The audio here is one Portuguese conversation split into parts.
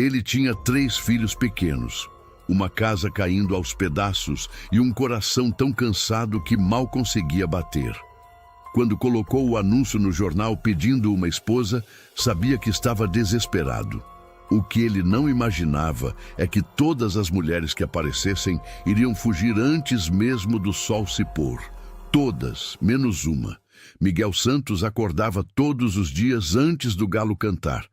Ele tinha 3 filhos pequenos, uma casa caindo aos pedaços e um coração tão cansado que mal conseguia bater. Quando colocou o anúncio no jornal pedindo uma esposa, sabia que estava desesperado. O que ele não imaginava é que todas as mulheres que aparecessem iriam fugir antes mesmo do sol se pôr. Todas, menos uma. Miguel Santos acordava todos os dias antes do galo cantar.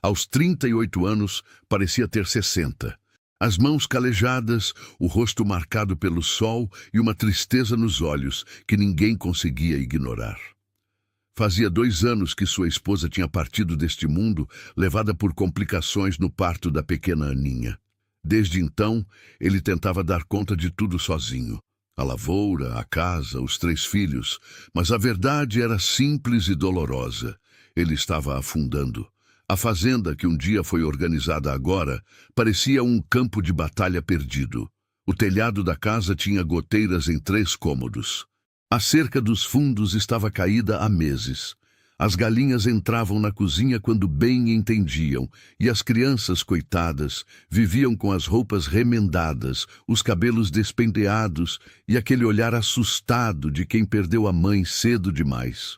Aos 38 anos, parecia ter 60. As mãos calejadas, o rosto marcado pelo sol e uma tristeza nos olhos que ninguém conseguia ignorar. Fazia 2 anos que sua esposa tinha partido deste mundo, levada por complicações no parto da pequena Aninha. Desde então, ele tentava dar conta de tudo sozinho. A lavoura, a casa, os 3 filhos. Mas a verdade era simples e dolorosa. Ele estava afundando. A fazenda, que um dia foi organizada agora, parecia um campo de batalha perdido. O telhado da casa tinha goteiras em 3 cômodos. A cerca dos fundos estava caída há meses. As galinhas entravam na cozinha quando bem entendiam, e as crianças, coitadas, viviam com as roupas remendadas, os cabelos despenteados e aquele olhar assustado de quem perdeu a mãe cedo demais.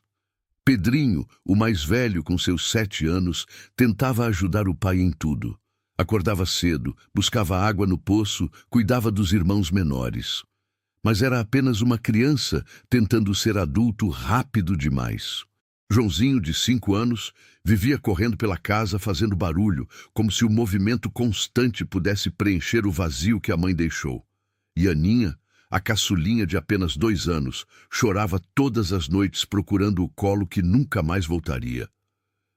Pedrinho, o mais velho com seus 7 anos, tentava ajudar o pai em tudo. Acordava cedo, buscava água no poço, cuidava dos irmãos menores. Mas era apenas uma criança tentando ser adulto rápido demais. Joãozinho, de 5 anos, vivia correndo pela casa fazendo barulho, como se o movimento constante pudesse preencher o vazio que a mãe deixou. E Aninha, a caçulinha de apenas 2 anos, chorava todas as noites procurando o colo que nunca mais voltaria.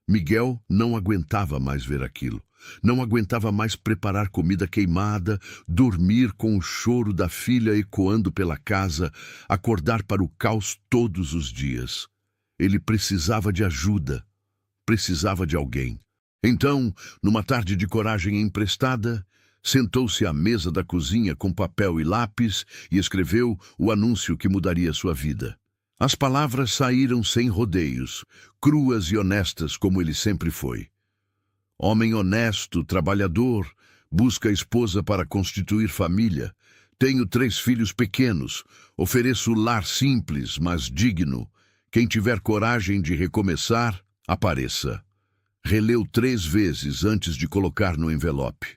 Miguel não aguentava mais ver aquilo. Não aguentava mais preparar comida queimada, dormir com o choro da filha ecoando pela casa, acordar para o caos todos os dias. Ele precisava de ajuda, precisava de alguém. Então, numa tarde de coragem emprestada, sentou-se à mesa da cozinha com papel e lápis e escreveu o anúncio que mudaria sua vida. As palavras saíram sem rodeios, cruas e honestas como ele sempre foi. Homem honesto, trabalhador, busca esposa para constituir família. Tenho 3 filhos pequenos, ofereço lar simples, mas digno. Quem tiver coragem de recomeçar, apareça. Releu 3 vezes antes de colocar no envelope.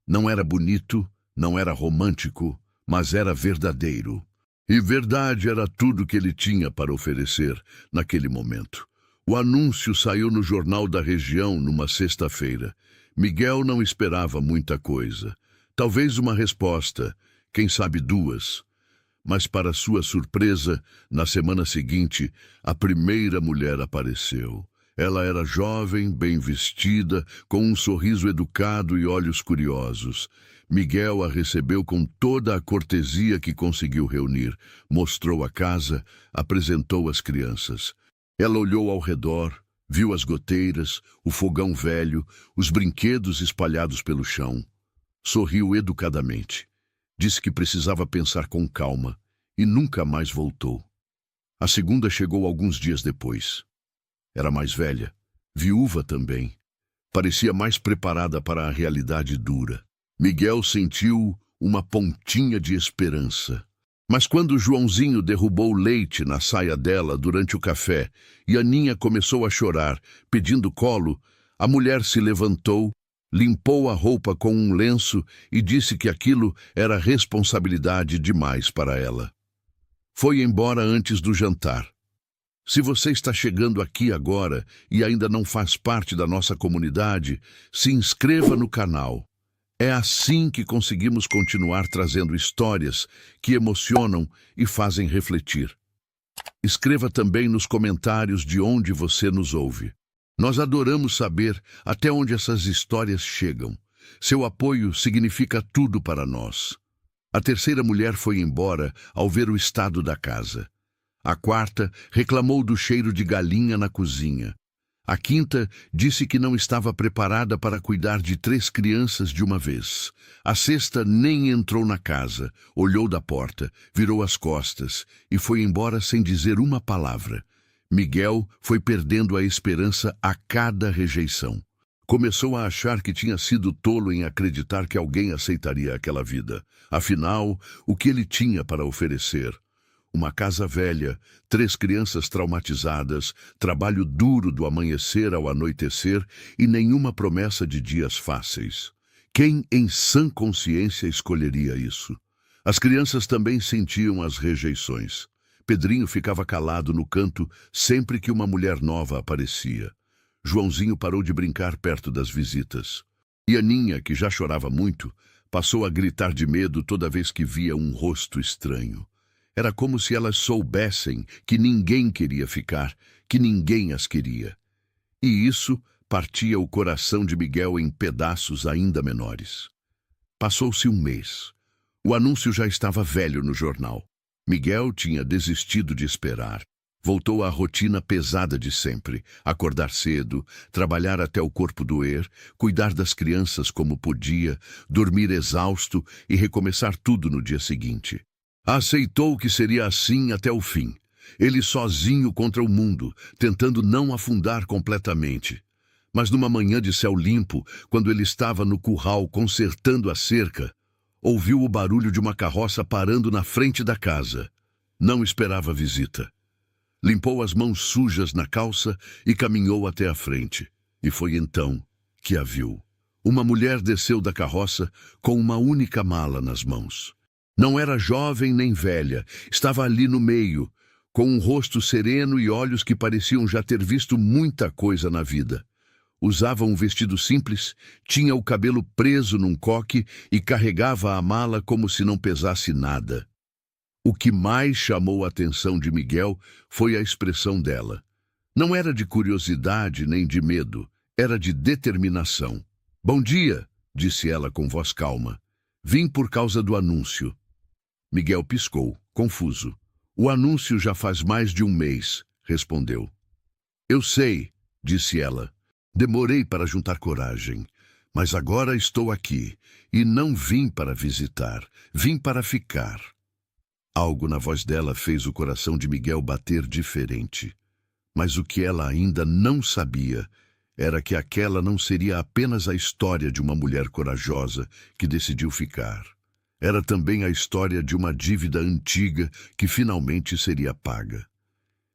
Não era bonito, não era romântico, mas era verdadeiro. E verdade era tudo que ele tinha para oferecer naquele momento. O anúncio saiu no jornal da região numa sexta-feira. Miguel não esperava muita coisa. Talvez uma resposta, quem sabe 2. Mas, para sua surpresa, na semana seguinte, a primeira mulher apareceu. Ela era jovem, bem vestida, com um sorriso educado e olhos curiosos. Miguel a recebeu com toda a cortesia que conseguiu reunir. Mostrou a casa, apresentou as crianças. Ela olhou ao redor, viu as goteiras, o fogão velho, os brinquedos espalhados pelo chão. Sorriu educadamente. Disse que precisava pensar com calma e nunca mais voltou. A segunda chegou alguns dias depois. Era mais velha, viúva também. Parecia mais preparada para a realidade dura. Miguel sentiu uma pontinha de esperança. Mas quando Joãozinho derrubou leite na saia dela durante o café e Aninha começou a chorar, pedindo colo, a mulher se levantou, limpou a roupa com um lenço e disse que aquilo era responsabilidade demais para ela. Foi embora antes do jantar. Se você está chegando aqui agora e ainda não faz parte da nossa comunidade, se inscreva no canal. É assim que conseguimos continuar trazendo histórias que emocionam e fazem refletir. Escreva também nos comentários de onde você nos ouve. Nós adoramos saber até onde essas histórias chegam. Seu apoio significa tudo para nós. A terceira mulher foi embora ao ver o estado da casa. A quarta reclamou do cheiro de galinha na cozinha. A quinta disse que não estava preparada para cuidar de 3 crianças de uma vez. A sexta nem entrou na casa, olhou da porta, virou as costas e foi embora sem dizer uma palavra. Miguel foi perdendo a esperança a cada rejeição. Começou a achar que tinha sido tolo em acreditar que alguém aceitaria aquela vida. Afinal, o que ele tinha para oferecer? Uma casa velha, 3 crianças traumatizadas, trabalho duro do amanhecer ao anoitecer e nenhuma promessa de dias fáceis. Quem em sã consciência escolheria isso? As crianças também sentiam as rejeições. Pedrinho ficava calado no canto sempre que uma mulher nova aparecia. Joãozinho parou de brincar perto das visitas. E Aninha, que já chorava muito, passou a gritar de medo toda vez que via um rosto estranho. Era como se elas soubessem que ninguém queria ficar, que ninguém as queria. E isso partia o coração de Miguel em pedaços ainda menores. Passou-se um mês. O anúncio já estava velho no jornal. Miguel tinha desistido de esperar. Voltou à rotina pesada de sempre. Acordar cedo, trabalhar até o corpo doer, cuidar das crianças como podia, dormir exausto e recomeçar tudo no dia seguinte. Aceitou que seria assim até o fim. Ele sozinho contra o mundo, tentando não afundar completamente. Mas numa manhã de céu limpo, quando ele estava no curral consertando a cerca, ouviu o barulho de uma carroça parando na frente da casa. Não esperava visita. Limpou as mãos sujas na calça e caminhou até a frente. E foi então que a viu. Uma mulher desceu da carroça com uma única mala nas mãos. Não era jovem nem velha, estava ali no meio, com um rosto sereno e olhos que pareciam já ter visto muita coisa na vida. Usava um vestido simples, tinha o cabelo preso num coque e carregava a mala como se não pesasse nada. O que mais chamou a atenção de Miguel foi a expressão dela. Não era de curiosidade nem de medo, era de determinação. "Bom dia", disse ela com voz calma. "Vim por causa do anúncio." Miguel piscou, confuso. "O anúncio já faz mais de um mês", respondeu. "Eu sei", disse ela. "Demorei para juntar coragem, mas agora estou aqui e não vim para visitar, vim para ficar." Algo na voz dela fez o coração de Miguel bater diferente. Mas o que ela ainda não sabia era que aquela não seria apenas a história de uma mulher corajosa que decidiu ficar. Era também a história de uma dívida antiga que finalmente seria paga.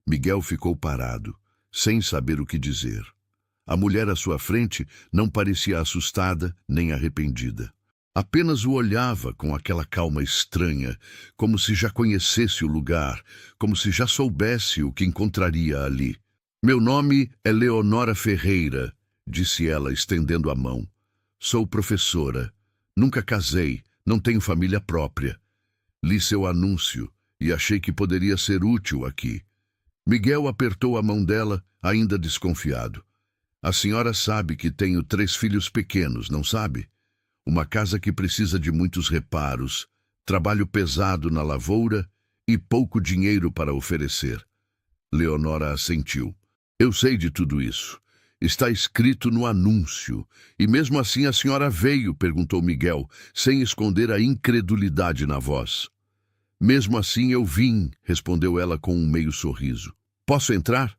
Miguel ficou parado, sem saber o que dizer. A mulher à sua frente não parecia assustada nem arrependida. Apenas o olhava com aquela calma estranha, como se já conhecesse o lugar, como se já soubesse o que encontraria ali. "Meu nome é Leonora Ferreira", disse ela, estendendo a mão. "Sou professora. Nunca casei, não tenho família própria. Li seu anúncio e achei que poderia ser útil aqui." Miguel apertou a mão dela, ainda desconfiado. "A senhora sabe que tenho 3 filhos pequenos, não sabe? Uma casa que precisa de muitos reparos, trabalho pesado na lavoura e pouco dinheiro para oferecer." Leonora assentiu. "Eu sei de tudo isso. Está escrito no anúncio. E mesmo assim a senhora veio?" perguntou Miguel, sem esconder a incredulidade na voz. "Mesmo assim eu vim", respondeu ela com um meio sorriso. "Posso entrar?"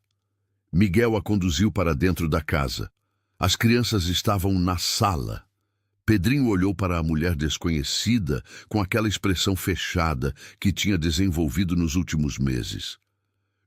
Miguel a conduziu para dentro da casa. As crianças estavam na sala. Pedrinho olhou para a mulher desconhecida com aquela expressão fechada que tinha desenvolvido nos últimos meses.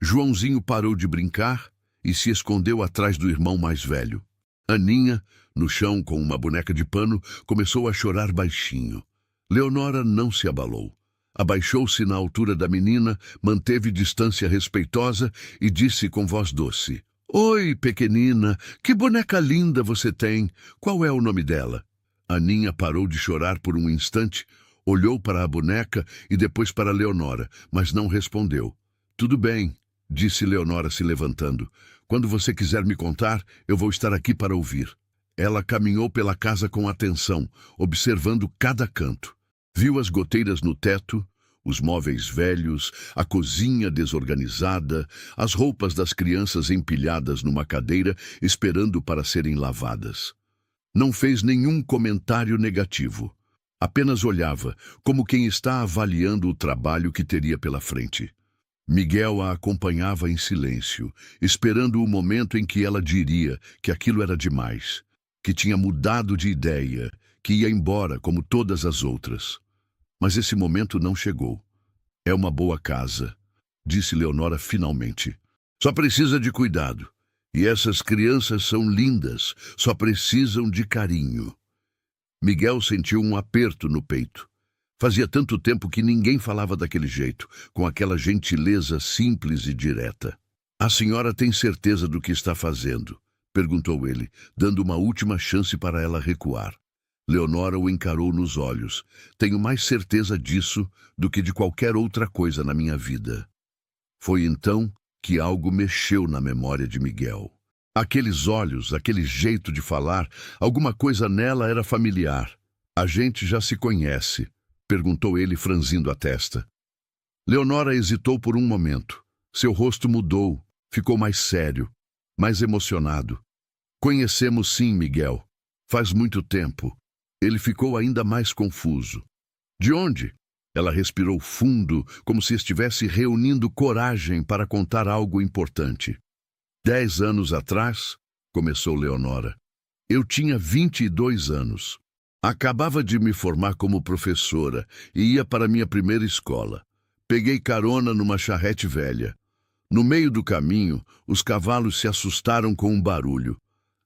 Joãozinho parou de brincar e se escondeu atrás do irmão mais velho. Aninha, no chão com uma boneca de pano, começou a chorar baixinho. Leonora não se abalou. Abaixou-se na altura da menina, manteve distância respeitosa e disse com voz doce: "Oi, pequenina, que boneca linda você tem. Qual é o nome dela?" Aninha parou de chorar por um instante, olhou para a boneca e depois para Leonora, mas não respondeu. "Tudo bem", disse Leonora se levantando. "Quando você quiser me contar, eu vou estar aqui para ouvir." Ela caminhou pela casa com atenção, observando cada canto. Viu as goteiras no teto, os móveis velhos, a cozinha desorganizada, as roupas das crianças empilhadas numa cadeira, esperando para serem lavadas. Não fez nenhum comentário negativo. Apenas olhava, como quem está avaliando o trabalho que teria pela frente. Miguel a acompanhava em silêncio, esperando o momento em que ela diria que aquilo era demais. que tinha mudado de ideia, que ia embora como todas as outras. Mas esse momento não chegou. É uma boa casa, disse Leonora finalmente. Só precisa de cuidado. E essas crianças são lindas, só precisam de carinho. Miguel sentiu um aperto no peito. Fazia tanto tempo que ninguém falava daquele jeito, com aquela gentileza simples e direta. A senhora tem certeza do que está fazendo? Perguntou ele, dando uma última chance para ela recuar. Leonora o encarou nos olhos. Tenho mais certeza disso do que de qualquer outra coisa na minha vida. Foi então que algo mexeu na memória de Miguel. Aqueles olhos, aquele jeito de falar, alguma coisa nela era familiar. A gente já se conhece, perguntou ele franzindo a testa. Leonora hesitou por um momento. Seu rosto mudou, ficou mais sério, mais emocionado. Conhecemos sim, Miguel. Faz muito tempo. Ele ficou ainda mais confuso. De onde? Ela respirou fundo, como se estivesse reunindo coragem para contar algo importante. 10 anos atrás, começou Leonora, eu tinha 22 anos. Acabava de me formar como professora e ia para minha primeira escola. Peguei carona numa charrete velha. No meio do caminho, os cavalos se assustaram com um barulho.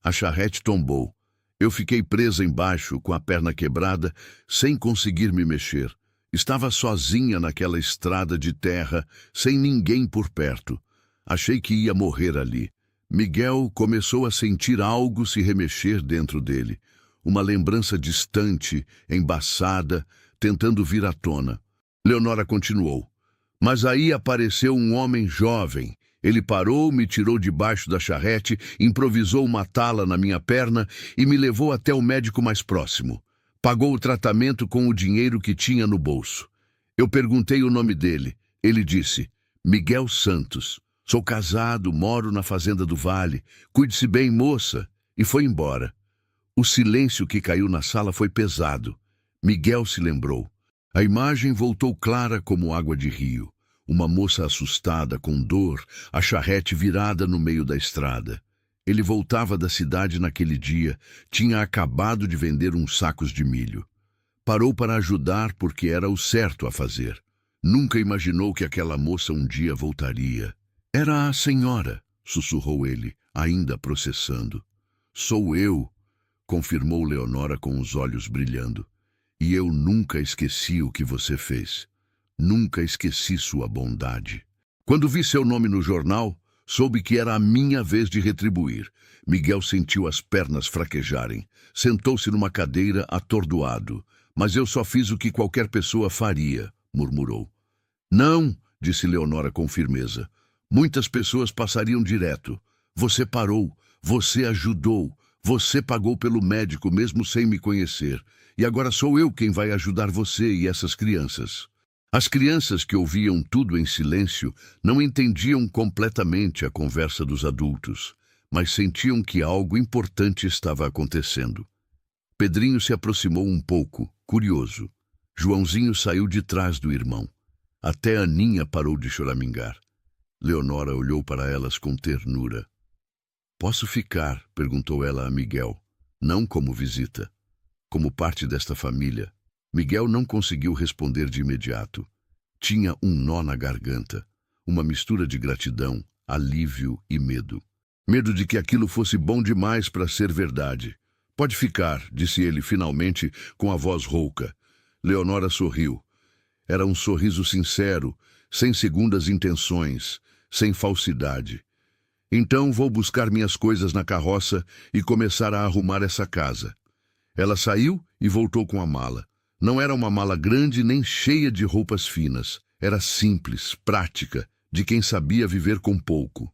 A charrete tombou. Eu fiquei presa embaixo, com a perna quebrada, sem conseguir me mexer. Estava sozinha naquela estrada de terra, sem ninguém por perto. Achei que ia morrer ali. Miguel começou a sentir algo se remexer dentro dele. Uma lembrança distante, embaçada, tentando vir à tona. Leonora continuou. Mas aí apareceu um homem jovem. Ele parou, me tirou debaixo da charrete, improvisou uma tala na minha perna e me levou até o médico mais próximo. Pagou o tratamento com o dinheiro que tinha no bolso. Eu perguntei o nome dele. Ele disse, Miguel Santos. Sou casado, moro na fazenda do Vale. Cuide-se bem, moça. E foi embora. O silêncio que caiu na sala foi pesado. Miguel se lembrou. A imagem voltou clara como água de rio. Uma moça assustada, com dor, a charrete virada no meio da estrada. Ele voltava da cidade naquele dia, tinha acabado de vender uns sacos de milho. Parou para ajudar porque era o certo a fazer. Nunca imaginou que aquela moça um dia voltaria. Era a senhora, sussurrou ele, ainda processando. Sou eu, confirmou Leonora com os olhos brilhando. E eu nunca esqueci o que você fez. Nunca esqueci sua bondade. Quando vi seu nome no jornal, soube que era a minha vez de retribuir. Miguel sentiu as pernas fraquejarem. Sentou-se numa cadeira atordoado. Mas eu só fiz o que qualquer pessoa faria, murmurou. Não, disse Leonora com firmeza. Muitas pessoas passariam direto. Você parou, você ajudou, você pagou pelo médico mesmo sem me conhecer. E agora sou eu quem vai ajudar você e essas crianças. As crianças que ouviam tudo em silêncio não entendiam completamente a conversa dos adultos, mas sentiam que algo importante estava acontecendo. Pedrinho se aproximou um pouco, curioso. Joãozinho saiu de trás do irmão. Até Aninha parou de choramingar. Leonora olhou para elas com ternura. Posso ficar? Perguntou ela a Miguel. Não como visita, como parte desta família. Miguel não conseguiu responder de imediato. Tinha um nó na garganta, uma mistura de gratidão, alívio e medo. Medo de que aquilo fosse bom demais para ser verdade. Pode ficar, disse ele finalmente com a voz rouca. Leonora sorriu. Era um sorriso sincero, sem segundas intenções, sem falsidade. Então vou buscar minhas coisas na carroça e começar a arrumar essa casa. Ela saiu e voltou com a mala. Não era uma mala grande nem cheia de roupas finas. Era simples, prática, de quem sabia viver com pouco.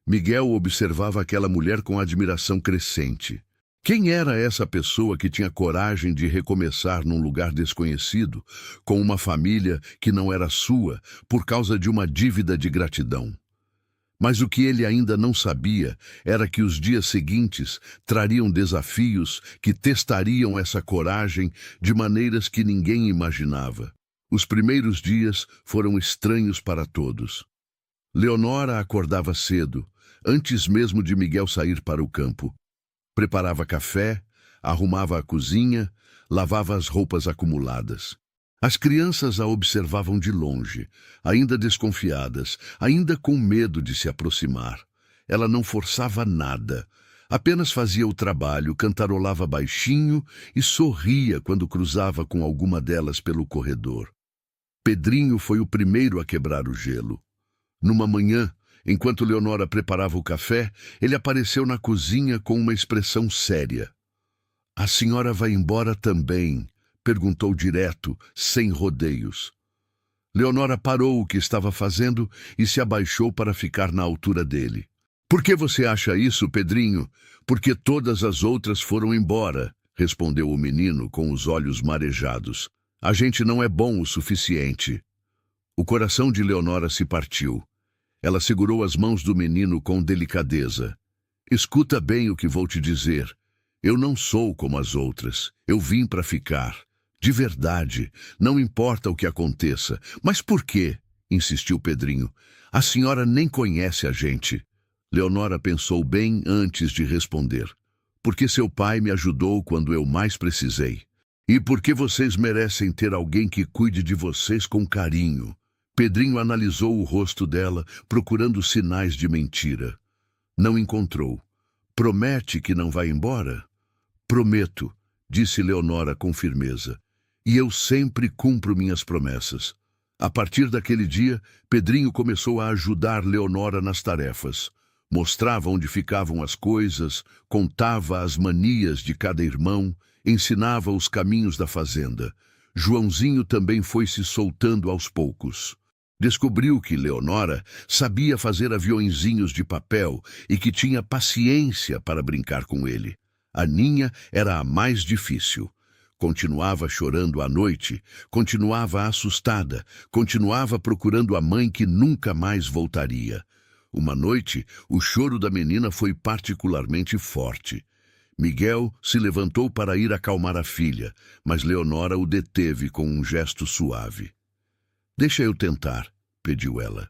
Miguel observava aquela mulher com admiração crescente. Quem era essa pessoa que tinha coragem de recomeçar num lugar desconhecido, com uma família que não era sua, por causa de uma dívida de gratidão? Mas o que ele ainda não sabia era que os dias seguintes trariam desafios que testariam essa coragem de maneiras que ninguém imaginava. Os primeiros dias foram estranhos para todos. Leonora acordava cedo, antes mesmo de Miguel sair para o campo. Preparava café, arrumava a cozinha, lavava as roupas acumuladas. As crianças a observavam de longe, ainda desconfiadas, ainda com medo de se aproximar. Ela não forçava nada, apenas fazia o trabalho, cantarolava baixinho e sorria quando cruzava com alguma delas pelo corredor. Pedrinho foi o primeiro a quebrar o gelo. Numa manhã, enquanto Leonora preparava o café, ele apareceu na cozinha com uma expressão séria. "A senhora vai embora também?" perguntou direto, sem rodeios. Leonora parou o que estava fazendo e se abaixou para ficar na altura dele. "Por que você acha isso, Pedrinho?" "Porque todas as outras foram embora", respondeu o menino com os olhos marejados. "A gente não é bom o suficiente." O coração de Leonora se partiu. Ela segurou as mãos do menino com delicadeza. "Escuta bem o que vou te dizer. Eu não sou como as outras. Eu vim para ficar. De verdade, não importa o que aconteça." "Mas por quê?" insistiu Pedrinho. "A senhora nem conhece a gente." Leonora pensou bem antes de responder. "Porque seu pai me ajudou quando eu mais precisei. E porque vocês merecem ter alguém que cuide de vocês com carinho." Pedrinho analisou o rosto dela, procurando sinais de mentira. Não encontrou. "Promete que não vai embora?" "Prometo", disse Leonora com firmeza. "E eu sempre cumpro minhas promessas." A partir daquele dia, Pedrinho começou a ajudar Leonora nas tarefas. Mostrava onde ficavam as coisas, contava as manias de cada irmão, ensinava os caminhos da fazenda. Joãozinho também foi se soltando aos poucos. Descobriu que Leonora sabia fazer aviõezinhos de papel e que tinha paciência para brincar com ele. Aninha era a mais difícil. Continuava chorando à noite, continuava assustada, continuava procurando a mãe que nunca mais voltaria. Uma noite, o choro da menina foi particularmente forte. Miguel se levantou para ir acalmar a filha, mas Leonora o deteve com um gesto suave. "Deixa eu tentar", pediu ela.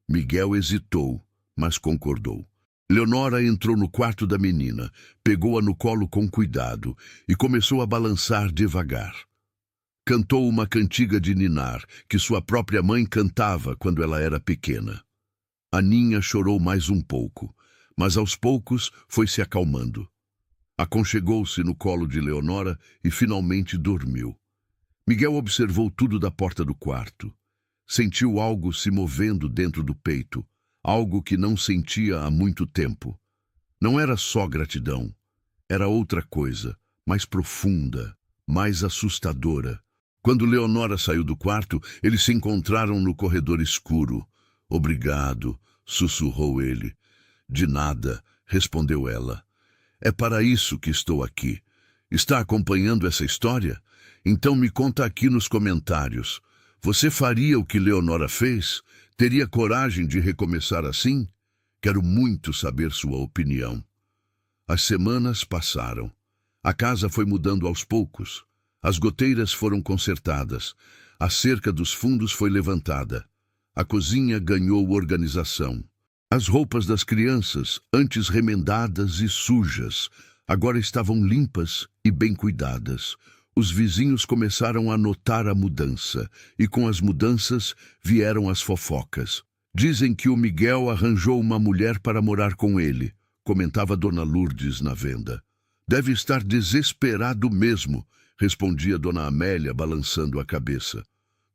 Miguel hesitou, mas concordou. Leonora entrou no quarto da menina, pegou-a no colo com cuidado e começou a balançar devagar. Cantou uma cantiga de ninar, que sua própria mãe cantava quando ela era pequena. Aninha chorou mais um pouco, mas aos poucos foi se acalmando. Aconchegou-se no colo de Leonora e finalmente dormiu. Miguel observou tudo da porta do quarto. Sentiu algo se movendo dentro do peito, algo que não sentia há muito tempo. Não era só gratidão, era outra coisa, mais profunda, mais assustadora. Quando Leonora saiu do quarto, eles se encontraram no corredor escuro. "Obrigado", sussurrou ele. "De nada", respondeu ela. "É para isso que estou aqui. Está acompanhando essa história? Então me conta aqui nos comentários. Você faria o que Leonora fez? Teria coragem de recomeçar assim? Quero muito saber sua opinião." As semanas passaram. A casa foi mudando aos poucos. As goteiras foram consertadas. A cerca dos fundos foi levantada. A cozinha ganhou organização. As roupas das crianças, antes remendadas e sujas, agora estavam limpas e bem cuidadas. Os vizinhos começaram a notar a mudança, e com as mudanças vieram as fofocas. "Dizem que o Miguel arranjou uma mulher para morar com ele", comentava Dona Lourdes na venda. "Deve estar desesperado mesmo", respondia Dona Amélia, balançando a cabeça.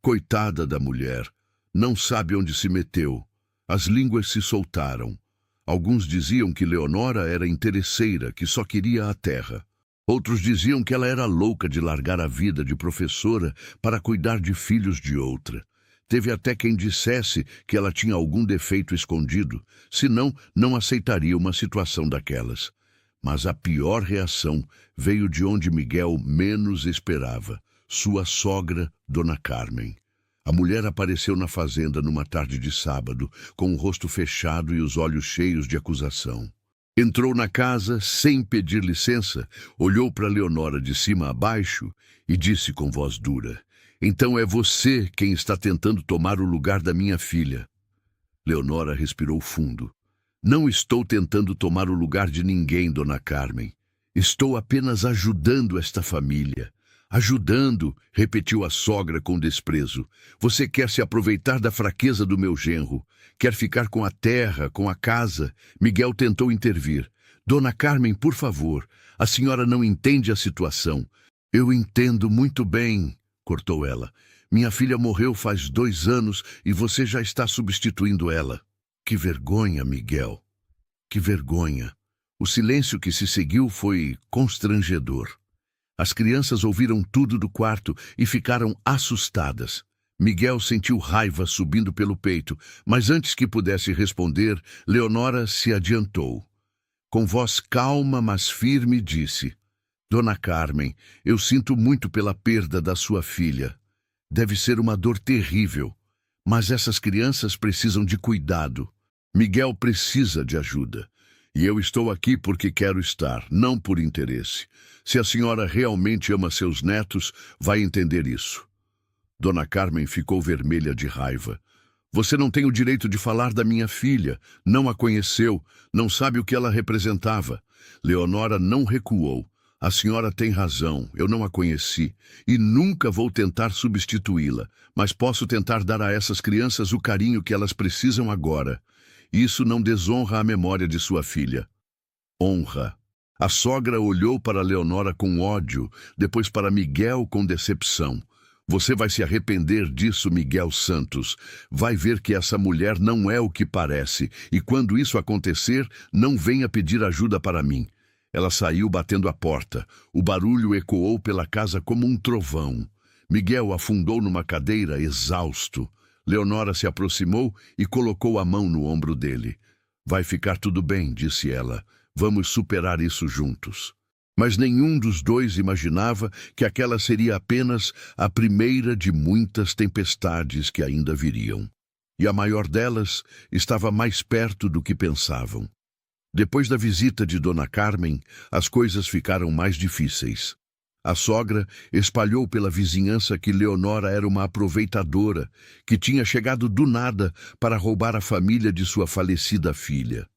"Coitada da mulher, não sabe onde se meteu." As línguas se soltaram. Alguns diziam que Leonora era interesseira, que só queria a terra. Outros diziam que ela era louca de largar a vida de professora para cuidar de filhos de outra. Teve até quem dissesse que ela tinha algum defeito escondido, senão não aceitaria uma situação daquelas. Mas a pior reação veio de onde Miguel menos esperava, sua sogra, Dona Carmen. A mulher apareceu na fazenda numa tarde de sábado, com o rosto fechado e os olhos cheios de acusação. Entrou na casa sem pedir licença, olhou para Leonora de cima a baixo e disse com voz dura: "Então é você quem está tentando tomar o lugar da minha filha." Leonora respirou fundo. Não estou tentando tomar o lugar de ninguém, Dona Carmen. Estou apenas ajudando esta família. Ajudando, repetiu a sogra com desprezo. Você quer se aproveitar da fraqueza do meu genro. Quer ficar com a terra, com a casa. Miguel tentou intervir. Dona Carmen, por favor, a senhora não entende a situação. Eu entendo muito bem, cortou ela. Minha filha morreu faz 2 anos e você já está substituindo ela. Que vergonha, Miguel. Que vergonha. O silêncio que se seguiu foi constrangedor. As crianças ouviram tudo do quarto e ficaram assustadas. Miguel sentiu raiva subindo pelo peito, mas antes que pudesse responder, Leonora se adiantou. Com voz calma, mas firme, disse: Dona Carmen, eu sinto muito pela perda da sua filha. Deve ser uma dor terrível, mas essas crianças precisam de cuidado. Miguel precisa de ajuda. E eu estou aqui porque quero estar, não por interesse. Se a senhora realmente ama seus netos, vai entender isso. Dona Carmen ficou vermelha de raiva. Você não tem o direito de falar da minha filha. Não a conheceu, não sabe o que ela representava. Leonora não recuou. A senhora tem razão, eu não a conheci. E nunca vou tentar substituí-la. Mas posso tentar dar a essas crianças o carinho que elas precisam agora. Isso não desonra a memória de sua filha. Honra. A sogra olhou para Leonora com ódio, depois para Miguel com decepção. Você vai se arrepender disso, Miguel Santos. Vai ver que essa mulher não é o que parece, e quando isso acontecer, não venha pedir ajuda para mim. Ela saiu batendo a porta. O barulho ecoou pela casa como um trovão. Miguel afundou numa cadeira, exausto. Leonora se aproximou e colocou a mão no ombro dele. Vai ficar tudo bem, disse ela. Vamos superar isso juntos. Mas nenhum dos dois imaginava que aquela seria apenas a primeira de muitas tempestades que ainda viriam. E a maior delas estava mais perto do que pensavam. Depois da visita de Dona Carmen, as coisas ficaram mais difíceis. A sogra espalhou pela vizinhança que Leonora era uma aproveitadora, que tinha chegado do nada para roubar a família de sua falecida filha.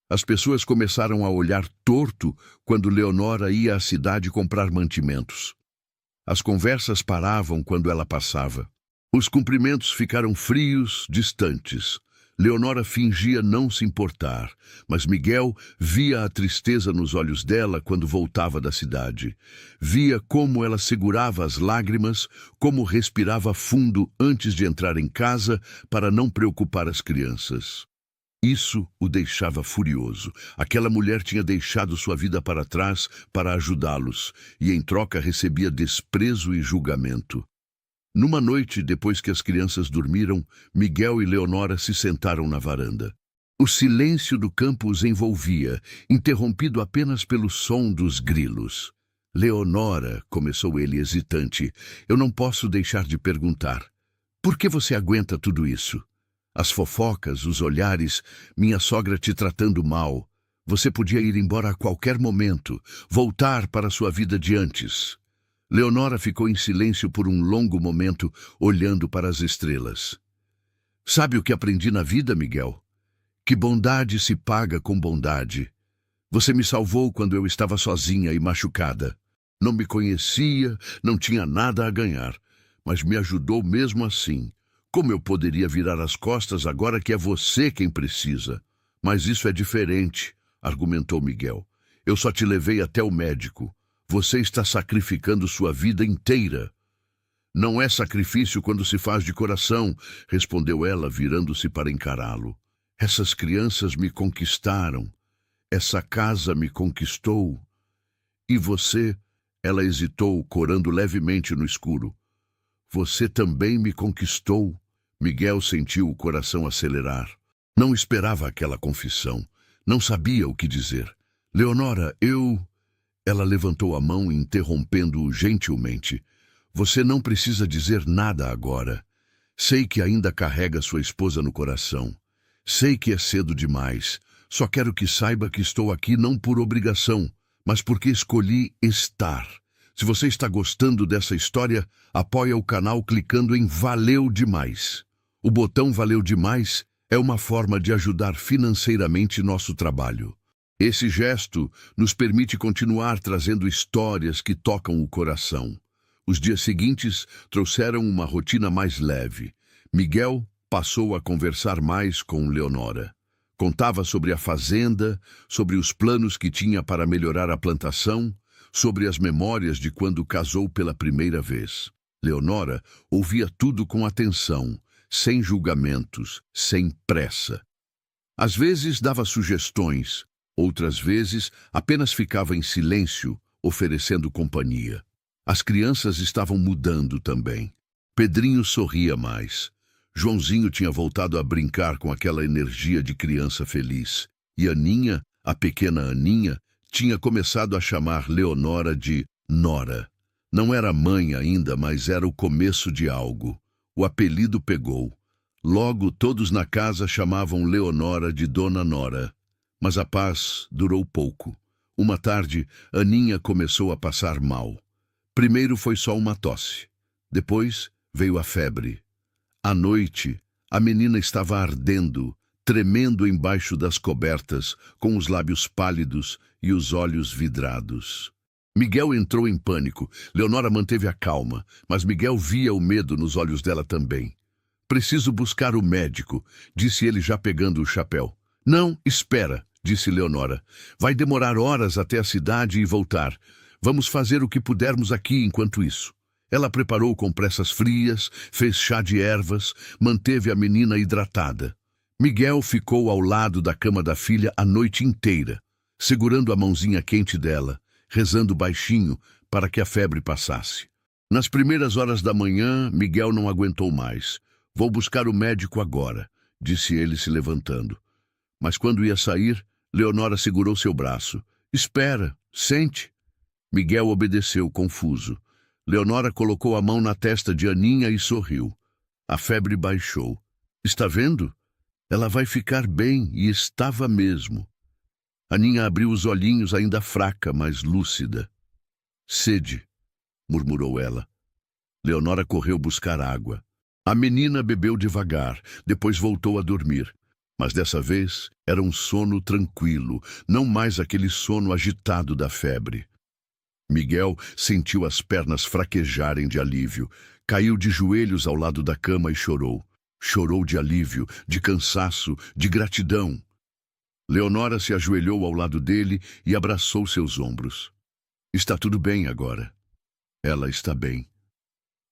As pessoas começaram a olhar torto quando Leonora ia à cidade comprar mantimentos. As conversas paravam quando ela passava. Os cumprimentos ficaram frios, distantes. Leonora fingia não se importar, mas Miguel via a tristeza nos olhos dela quando voltava da cidade. Via como ela segurava as lágrimas, como respirava fundo antes de entrar em casa para não preocupar as crianças. Isso o deixava furioso. Aquela mulher tinha deixado sua vida para trás para ajudá-los, e em troca recebia desprezo e julgamento. Numa noite, depois que as crianças dormiram, Miguel e Leonora se sentaram na varanda. O silêncio do campo os envolvia, interrompido apenas pelo som dos grilos. Leonora, começou ele hesitante, eu não posso deixar de perguntar. Por que você aguenta tudo isso? As fofocas, os olhares, minha sogra te tratando mal. Você podia ir embora a qualquer momento, voltar para sua vida de antes. Leonora ficou em silêncio por um longo momento, olhando para as estrelas. Sabe o que aprendi na vida, Miguel? Que bondade se paga com bondade. Você me salvou quando eu estava sozinha e machucada. Não me conhecia, não tinha nada a ganhar, mas me ajudou mesmo assim. Como eu poderia virar as costas agora que é você quem precisa? Mas isso é diferente, argumentou Miguel. Eu só te levei até o médico. Você está sacrificando sua vida inteira. Não é sacrifício quando se faz de coração, respondeu ela, virando-se para encará-lo. Essas crianças me conquistaram. Essa casa me conquistou. E você? Ela hesitou, corando levemente no escuro. Você também me conquistou. Miguel sentiu o coração acelerar. Não esperava aquela confissão. Não sabia o que dizer. Leonora, Ela levantou a mão, interrompendo-o gentilmente. Você não precisa dizer nada agora. Sei que ainda carrega sua esposa no coração. Sei que é cedo demais. Só quero que saiba que estou aqui não por obrigação, mas porque escolhi estar. Se você está gostando dessa história, apoia o canal clicando em Valeu Demais. O botão Valeu Demais É uma forma de ajudar financeiramente nosso trabalho. Esse gesto nos permite continuar trazendo histórias que tocam o coração. Os dias seguintes trouxeram uma rotina mais leve. Miguel passou a conversar mais com Leonora. Contava sobre a fazenda, sobre os planos que tinha para melhorar a plantação, sobre as memórias de quando casou pela primeira vez. Leonora ouvia tudo com atenção, sem julgamentos, sem pressa. Às vezes dava sugestões, outras vezes apenas ficava em silêncio, oferecendo companhia. As crianças estavam mudando também. Pedrinho sorria mais. Joãozinho tinha voltado a brincar com aquela energia de criança feliz. E Aninha, a pequena Aninha, tinha começado a chamar Leonora de Nora. Não era mãe ainda, mas era o começo de algo. O apelido pegou. Logo, todos na casa chamavam Leonora de Dona Nora. Mas a paz durou pouco. Uma tarde, Aninha começou a passar mal. Primeiro foi só uma tosse. Depois veio a febre. À noite, a menina estava ardendo, tremendo embaixo das cobertas, com os lábios pálidos e os olhos vidrados. Miguel entrou em pânico. Leonora manteve a calma, mas Miguel via o medo nos olhos dela também. Preciso buscar o médico, disse ele já pegando o chapéu. Não, espera, disse Leonora. Vai demorar horas até a cidade e voltar. Vamos fazer o que pudermos aqui enquanto isso. Ela preparou compressas frias, fez chá de ervas, manteve a menina hidratada. Miguel ficou ao lado da cama da filha a noite inteira, segurando a mãozinha quente dela, rezando baixinho para que a febre passasse. Nas primeiras horas da manhã, Miguel não aguentou mais. Vou buscar o médico agora, disse ele se levantando. Mas quando ia sair, Leonora segurou seu braço. Espera, sente. Miguel obedeceu, confuso. Leonora colocou a mão na testa de Aninha e sorriu. A febre baixou. Está vendo? Ela vai ficar bem, e estava mesmo. Aninha abriu os olhinhos ainda fraca, mas lúcida. Sede, murmurou ela. Leonora correu buscar água. A menina bebeu devagar, depois voltou a dormir. Mas dessa vez era um sono tranquilo, não mais aquele sono agitado da febre. Miguel sentiu as pernas fraquejarem de alívio. Caiu de joelhos ao lado da cama e chorou. Chorou de alívio, de cansaço, de gratidão. Leonora se ajoelhou ao lado dele e abraçou seus ombros. Está tudo bem agora. Ela está bem.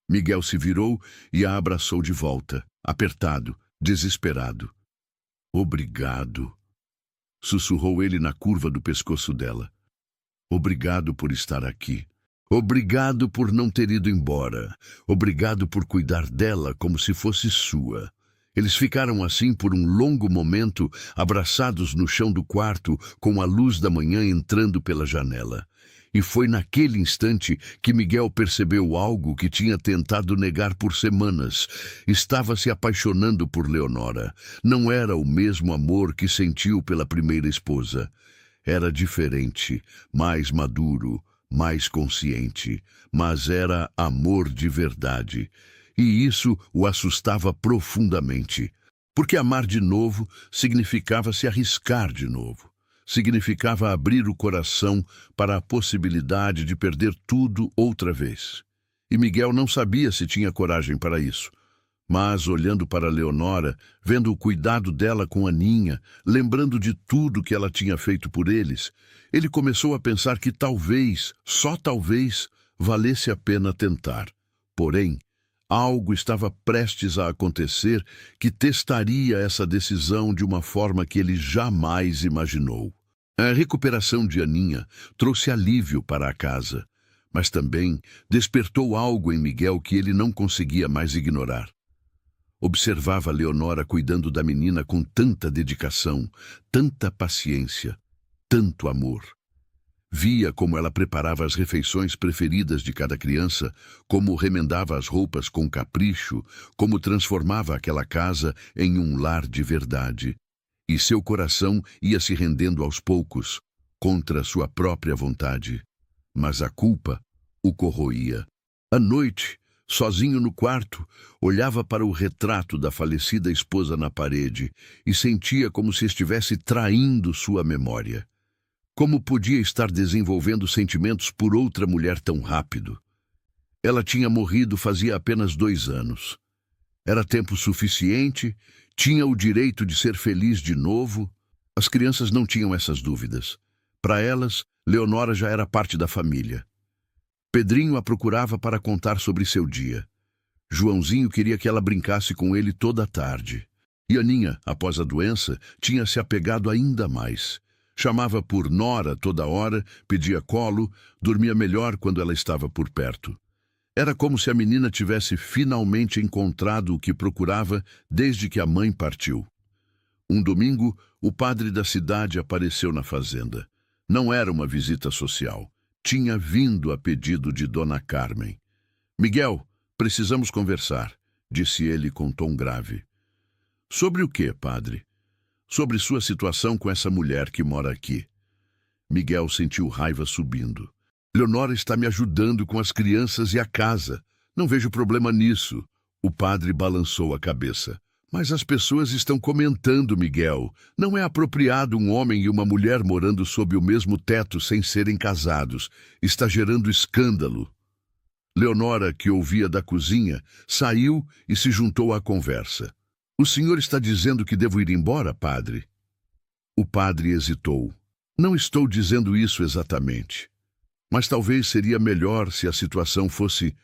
Miguel se virou e a abraçou de volta, apertado, desesperado. Obrigado, sussurrou ele na curva do pescoço dela. Obrigado por estar aqui. Obrigado por não ter ido embora. Obrigado por cuidar dela como se fosse sua. Eles ficaram assim por um longo momento, abraçados no chão do quarto, com a luz da manhã entrando pela janela. E foi naquele instante que Miguel percebeu algo que tinha tentado negar por semanas. Estava se apaixonando por Leonora. Não era o mesmo amor que sentiu pela primeira esposa. Era diferente, mais maduro, mais consciente, mas era amor de verdade. E isso o assustava profundamente, porque amar de novo significava se arriscar de novo. Significava abrir o coração para a possibilidade de perder tudo outra vez. E Miguel não sabia se tinha coragem para isso. Mas, olhando para Leonora, vendo o cuidado dela com Aninha, lembrando de tudo que ela tinha feito por eles, ele começou a pensar que talvez, só talvez, valesse a pena tentar. Porém, algo estava prestes a acontecer que testaria essa decisão de uma forma que ele jamais imaginou. A recuperação de Aninha trouxe alívio para a casa, mas também despertou algo em Miguel que ele não conseguia mais ignorar. Observava Leonora cuidando da menina com tanta dedicação, tanta paciência, tanto amor. Via como ela preparava as refeições preferidas de cada criança, como remendava as roupas com capricho, como transformava aquela casa em um lar de verdade. E seu coração ia se rendendo aos poucos, contra sua própria vontade. Mas a culpa o corroía. À noite, Sozinho no quarto, olhava para o retrato da falecida esposa na parede e sentia como se estivesse traindo sua memória. Como podia estar desenvolvendo sentimentos por outra mulher tão rápido? Ela tinha morrido fazia apenas 2 anos. Era tempo suficiente, tinha o direito de ser feliz de novo. As crianças não tinham essas dúvidas. Para elas, Leonora já era parte da família. Pedrinho a procurava para contar sobre seu dia. Joãozinho queria que ela brincasse com ele toda a tarde. E Aninha, após a doença, tinha se apegado ainda mais. Chamava por Nora toda hora, pedia colo, dormia melhor quando ela estava por perto. Era como se a menina tivesse finalmente encontrado o que procurava desde que a mãe partiu. Um domingo, o padre da cidade apareceu na fazenda. Não era uma visita social. Tinha vindo a pedido de Dona Carmen. "Miguel, precisamos conversar", disse ele com tom grave. "Sobre o quê, padre?" "Sobre sua situação com essa mulher que mora aqui." Miguel sentiu raiva subindo. "Leonora está me ajudando com as crianças e a casa. Não vejo problema nisso." O padre balançou a cabeça. "Mas as pessoas estão comentando, Miguel. Não é apropriado um homem e uma mulher morando sob o mesmo teto sem serem casados. Está gerando escândalo." Leonora, que ouvia da cozinha, saiu e se juntou à conversa. "O senhor está dizendo que devo ir embora, padre?" O padre hesitou. "Não estou dizendo isso exatamente. Mas talvez seria melhor se a situação fosse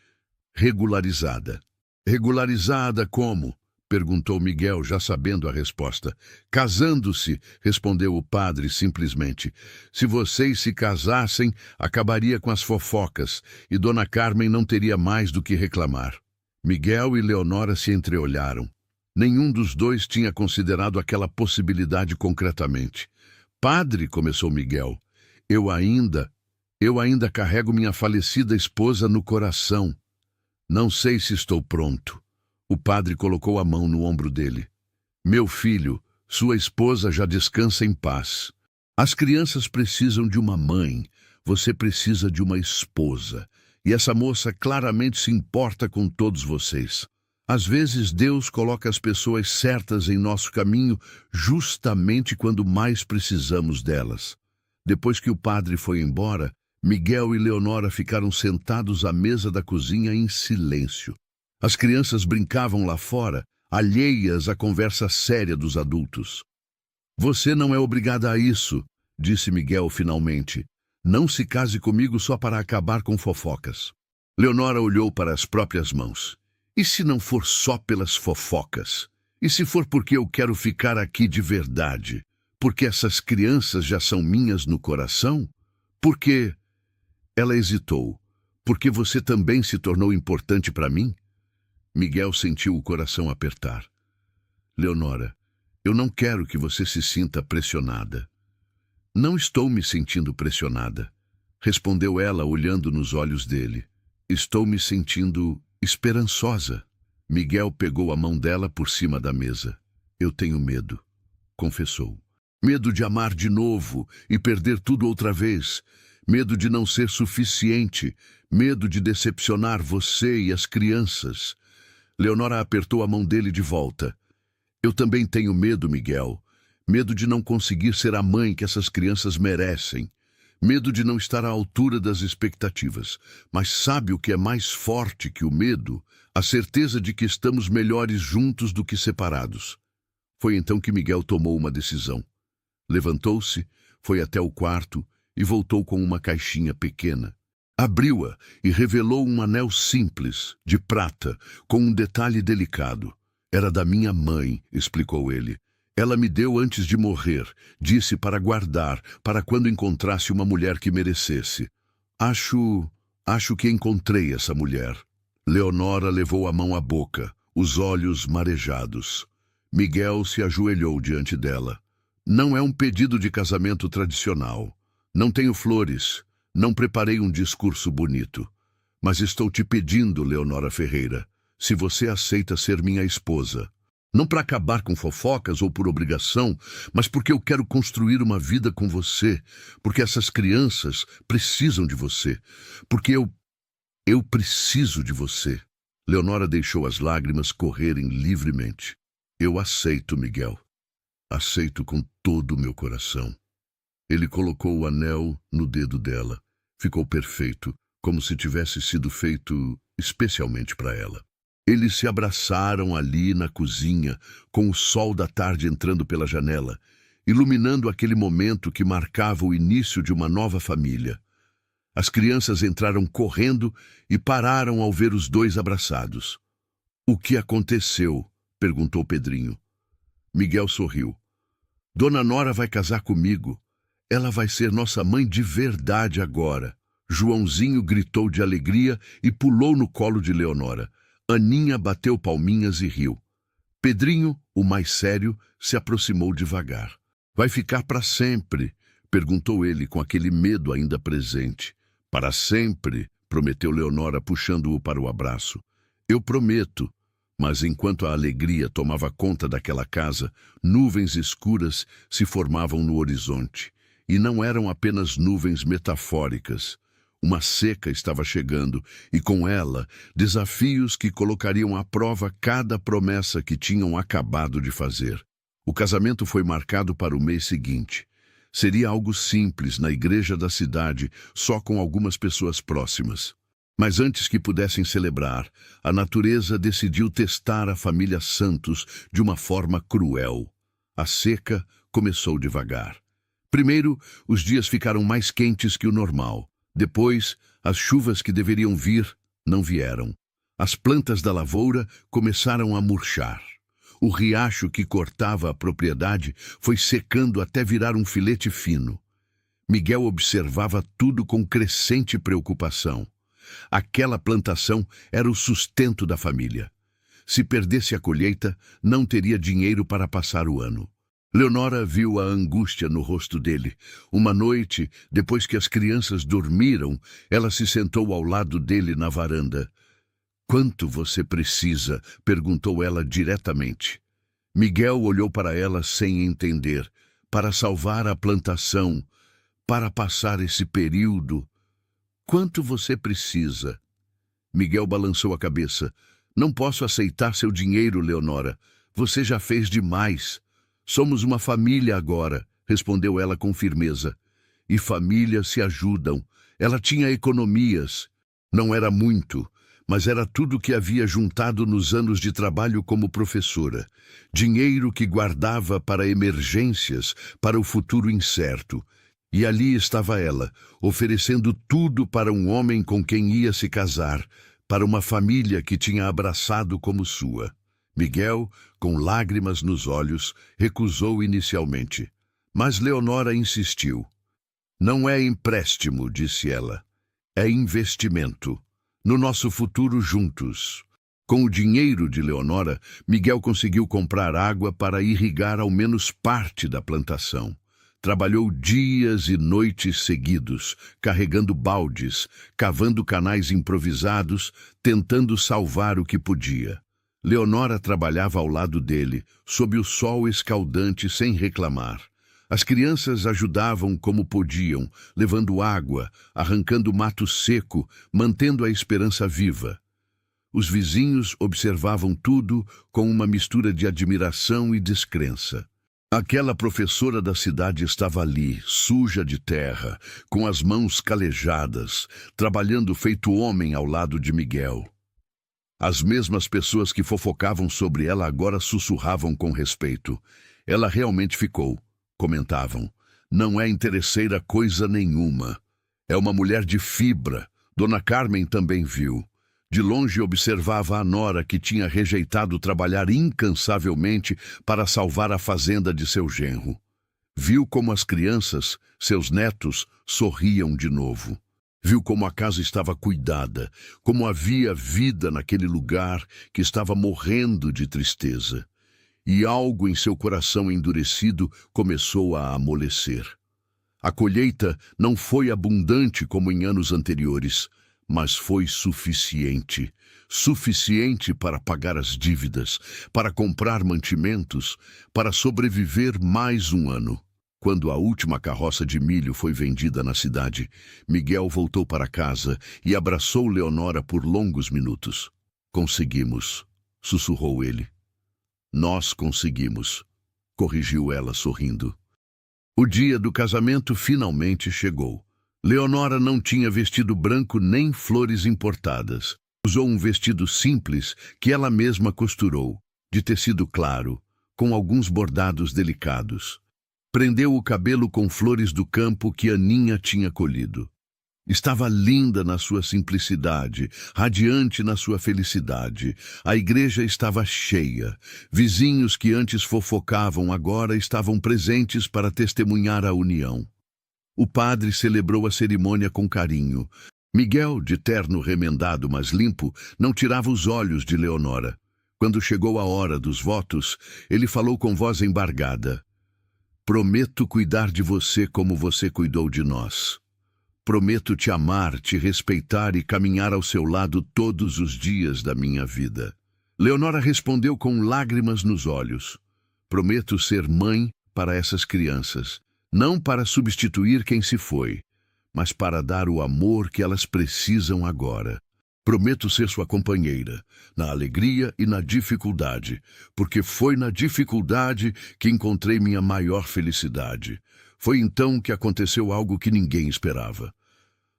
regularizada." "Regularizada como?" perguntou Miguel, já sabendo a resposta. "Casando-se", respondeu o padre simplesmente. "Se vocês se casassem, acabaria com as fofocas, e Dona Carmen não teria mais do que reclamar." Miguel e Leonora se entreolharam. Nenhum dos dois tinha considerado aquela possibilidade concretamente. "Padre", começou Miguel, eu ainda carrego minha falecida esposa no coração. Não sei se estou pronto." O padre colocou a mão no ombro dele. "Meu filho, sua esposa já descansa em paz. As crianças precisam de uma mãe, você precisa de uma esposa. E essa moça claramente se importa com todos vocês. Às vezes Deus coloca as pessoas certas em nosso caminho justamente quando mais precisamos delas." Depois que o padre foi embora, Miguel e Leonora ficaram sentados à mesa da cozinha em silêncio. As crianças brincavam lá fora, alheias à conversa séria dos adultos. "Você não é obrigada a isso", disse Miguel finalmente. "Não se case comigo só para acabar com fofocas." Leonora olhou para as próprias mãos. "E se não for só pelas fofocas? E se for porque eu quero ficar aqui de verdade? Porque essas crianças já são minhas no coração? Porque..." Ela hesitou. "Porque você também se tornou importante para mim?" Miguel sentiu o coração apertar. "Leonora, eu não quero que você se sinta pressionada." "Não estou me sentindo pressionada", respondeu ela olhando nos olhos dele. "Estou me sentindo esperançosa." Miguel pegou a mão dela por cima da mesa. "Eu tenho medo", confessou. "Medo de amar de novo e perder tudo outra vez. Medo de não ser suficiente. Medo de decepcionar você e as crianças." Leonora apertou a mão dele de volta. "Eu também tenho medo, Miguel. Medo de não conseguir ser a mãe que essas crianças merecem. Medo de não estar à altura das expectativas. Mas sabe o que é mais forte que o medo? A certeza de que estamos melhores juntos do que separados." Foi então que Miguel tomou uma decisão. Levantou-se, foi até o quarto e voltou com uma caixinha pequena. Abriu-a e revelou um anel simples, de prata, com um detalhe delicado. "Era da minha mãe", explicou ele. "Ela me deu antes de morrer, disse para guardar, para quando encontrasse uma mulher que merecesse. Acho que encontrei essa mulher." Leonora levou a mão à boca, os olhos marejados. Miguel se ajoelhou diante dela. "Não é um pedido de casamento tradicional. Não tenho flores. Não preparei um discurso bonito. Mas estou te pedindo, Leonora Ferreira, se você aceita ser minha esposa. Não para acabar com fofocas ou por obrigação, mas porque eu quero construir uma vida com você, porque essas crianças precisam de você, porque eu preciso de você." Leonora deixou as lágrimas correrem livremente. Eu aceito, Miguel. Aceito com todo o meu coração. Ele colocou o anel no dedo dela. Ficou perfeito, como se tivesse sido feito especialmente para ela. Eles se abraçaram ali na cozinha, com o sol da tarde entrando pela janela, iluminando aquele momento que marcava o início de uma nova família. As crianças entraram correndo e pararam ao ver os dois abraçados. "O que aconteceu?" perguntou Pedrinho. Miguel sorriu. "Dona Nora vai casar comigo. Ela vai ser nossa mãe de verdade agora." Joãozinho gritou de alegria e pulou no colo de Leonora. Aninha bateu palminhas e riu. Pedrinho, o mais sério, se aproximou devagar. "Vai ficar para sempre?" perguntou ele com aquele medo ainda presente. "Para sempre", prometeu Leonora, puxando-o para o abraço. "Eu prometo." Mas enquanto a alegria tomava conta daquela casa, nuvens escuras se formavam no horizonte. E não eram apenas nuvens metafóricas. Uma seca estava chegando, e com ela, desafios que colocariam à prova cada promessa que tinham acabado de fazer. O casamento foi marcado para o mês seguinte. Seria algo simples na igreja da cidade, só com algumas pessoas próximas. Mas antes que pudessem celebrar, a natureza decidiu testar a família Santos de uma forma cruel. A seca começou devagar. Primeiro, os dias ficaram mais quentes que o normal. Depois, as chuvas que deveriam vir não vieram. As plantas da lavoura começaram a murchar. O riacho que cortava a propriedade foi secando até virar um filete fino. Miguel observava tudo com crescente preocupação. Aquela plantação era o sustento da família. Se perdesse a colheita, não teria dinheiro para passar o ano. Leonora viu a angústia no rosto dele. Uma noite, depois que as crianças dormiram, ela se sentou ao lado dele na varanda. "Quanto você precisa?" perguntou ela diretamente. Miguel olhou para ela sem entender. "Para salvar a plantação, para passar esse período." "Quanto você precisa?" Miguel balançou a cabeça. "Não posso aceitar seu dinheiro, Leonora. Você já fez demais." "Somos uma família agora", respondeu ela com firmeza. "E famílias se ajudam." Ela tinha economias. Não era muito, mas era tudo que havia juntado nos anos de trabalho como professora. Dinheiro que guardava para emergências, para o futuro incerto. E ali estava ela, oferecendo tudo para um homem com quem ia se casar, para uma família que tinha abraçado como sua. Miguel, com lágrimas nos olhos, recusou inicialmente. Mas Leonora insistiu. "Não é empréstimo", disse ela. "É investimento. No nosso futuro juntos." Com o dinheiro de Leonora, Miguel conseguiu comprar água para irrigar ao menos parte da plantação. Trabalhou dias e noites seguidos, carregando baldes, cavando canais improvisados, tentando salvar o que podia. Leonora trabalhava ao lado dele, sob o sol escaldante, sem reclamar. As crianças ajudavam como podiam, levando água, arrancando mato seco, mantendo a esperança viva. Os vizinhos observavam tudo com uma mistura de admiração e descrença. Aquela professora da cidade estava ali, suja de terra, com as mãos calejadas, trabalhando feito homem ao lado de Miguel. As mesmas pessoas que fofocavam sobre ela agora sussurravam com respeito. "Ela realmente ficou", comentavam. "Não é interesseira coisa nenhuma. É uma mulher de fibra." Dona Carmen também viu. De longe observava a nora que tinha rejeitado trabalhar incansavelmente para salvar a fazenda de seu genro. Viu como as crianças, seus netos, sorriam de novo. Viu como a casa estava cuidada, como havia vida naquele lugar que estava morrendo de tristeza. E algo em seu coração endurecido começou a amolecer. A colheita não foi abundante como em anos anteriores, mas foi suficiente. Suficiente para pagar as dívidas, para comprar mantimentos, para sobreviver mais um ano. Quando a última carroça de milho foi vendida na cidade, Miguel voltou para casa e abraçou Leonora por longos minutos. Conseguimos, sussurrou ele. Nós conseguimos, corrigiu ela sorrindo. O dia do casamento finalmente chegou. Leonora não tinha vestido branco nem flores importadas. Usou um vestido simples que ela mesma costurou, de tecido claro, com alguns bordados delicados. Prendeu o cabelo com flores do campo que Aninha tinha colhido. Estava linda na sua simplicidade, radiante na sua felicidade. A igreja estava cheia. Vizinhos que antes fofocavam agora estavam presentes para testemunhar a união. O padre celebrou a cerimônia com carinho. Miguel, de terno remendado mas limpo, não tirava os olhos de Leonora. Quando chegou a hora dos votos, ele falou com voz embargada. Prometo cuidar de você como você cuidou de nós. Prometo te amar, te respeitar e caminhar ao seu lado todos os dias da minha vida. Leonora respondeu com lágrimas nos olhos. Prometo ser mãe para essas crianças, não para substituir quem se foi, mas para dar o amor que elas precisam agora. Prometo ser sua companheira, na alegria e na dificuldade, porque foi na dificuldade que encontrei minha maior felicidade. Foi então que aconteceu algo que ninguém esperava.